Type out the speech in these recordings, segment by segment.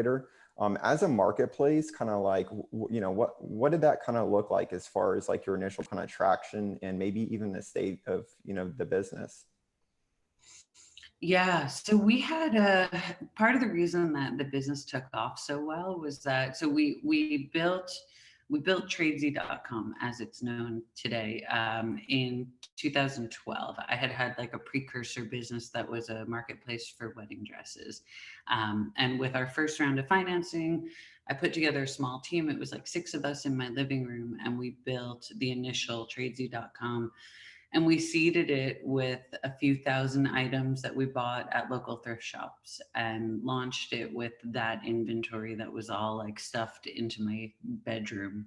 operator. As a marketplace, kind of like, what did that kind of look like as far as like your initial kind of traction and maybe even the state of, the business? Yeah, so we had part of the reason that the business took off so well was that we built Tradesy.com as it's known today in 2012. I had like a precursor business that was a marketplace for wedding dresses, and with our first round of financing, I put together a small team. It was like 6 of us in my living room, and we built the initial Tradesy.com. And we seeded it with a few thousand items that we bought at local thrift shops and launched it with that inventory that was all like stuffed into my bedroom,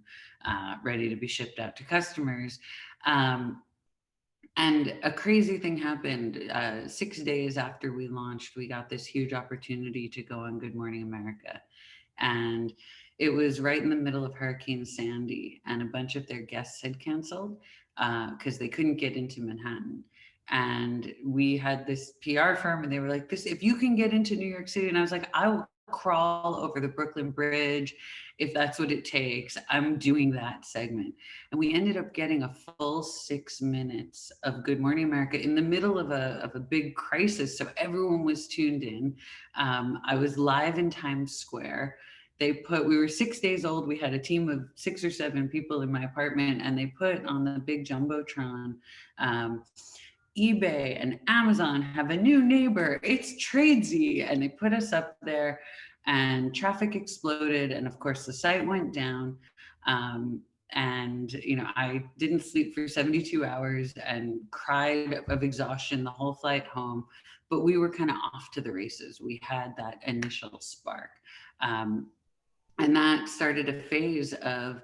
ready to be shipped out to customers. And a crazy thing happened. 6 days after we launched, we got this huge opportunity to go on Good Morning America. And it was right in the middle of Hurricane Sandy, and a bunch of their guests had canceled because they couldn't get into Manhattan. And we had this PR firm, and they were like, "This, if you can get into New York City," and I was like, "I will crawl over the Brooklyn Bridge if that's what it takes. I'm doing that segment." And we ended up getting a full 6 minutes of Good Morning America in the middle of a big crisis, so everyone was tuned in. I was live in Times Square. We were 6 days old. We had a team of 6 or 7 people in my apartment, and they put on the big Jumbotron, eBay and Amazon have a new neighbor. It's Tradesy. And they put us up there, and traffic exploded. And of course, the site went down. And I didn't sleep for 72 hours and cried of exhaustion the whole flight home. But we were kind of off to the races. We had that initial spark. And that started a phase of,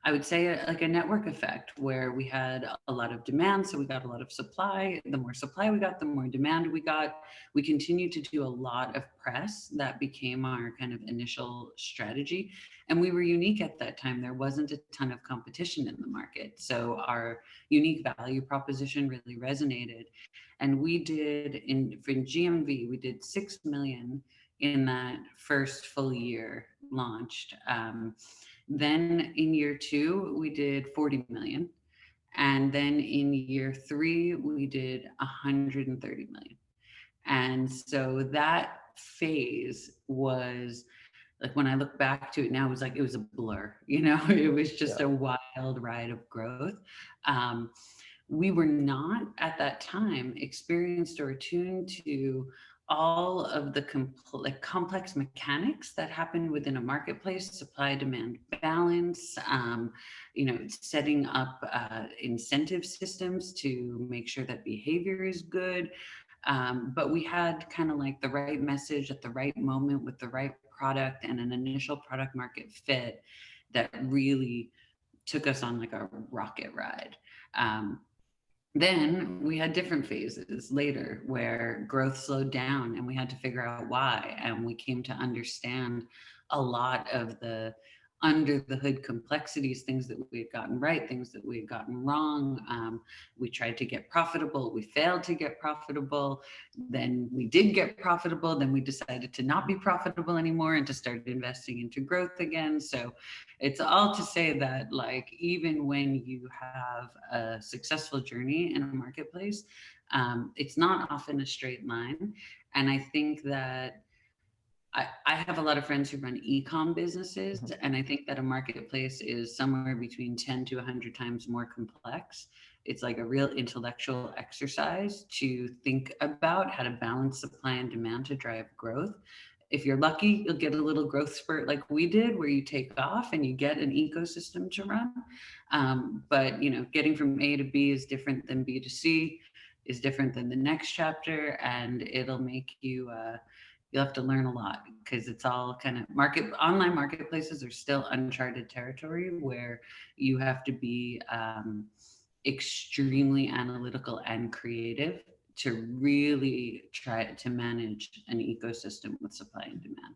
I would say, like a network effect where we had a lot of demand. So we got a lot of supply. The more supply we got, the more demand we got. We continued to do a lot of press. That became our kind of initial strategy. And we were unique at that time. There wasn't a ton of competition in the market. So our unique value proposition really resonated. And we did, for GMV, we did 6 million in that first full year launched. Then in year 2, we did 40 million. And then in year 3, we did 130 million. And so that phase was like, when I look back to it now, it was a blur, it was just a wild ride of growth. We were not at that time experienced or attuned to all of the complex mechanics that happen within a marketplace, supply demand balance, setting up incentive systems to make sure that behavior is good. But we had kind of like the right message at the right moment with the right product and an initial product market fit that really took us on like a rocket ride. Then we had different phases later where growth slowed down, and we had to figure out why. And we came to understand a lot of the under the hood complexities, things that we had gotten right, things that we had gotten wrong. We tried to get profitable. We failed to get profitable. Then we did get profitable. Then we decided to not be profitable anymore and to start investing into growth again. So it's all to say that, like, even when you have a successful journey in a marketplace, it's not often a straight line. And I think that I have a lot of friends who run e-com businesses, and I think that a marketplace is somewhere between 10 to 100 times more complex. It's like a real intellectual exercise to think about how to balance supply and demand to drive growth. If you're lucky, you'll get a little growth spurt like we did, where you take off and you get an ecosystem to run. But getting from A to B is different than B to C, is different than the next chapter, and it'll make you you'll have to learn a lot, because it's all kind of online marketplaces are still uncharted territory where you have to be extremely analytical and creative to really try to manage an ecosystem with supply and demand.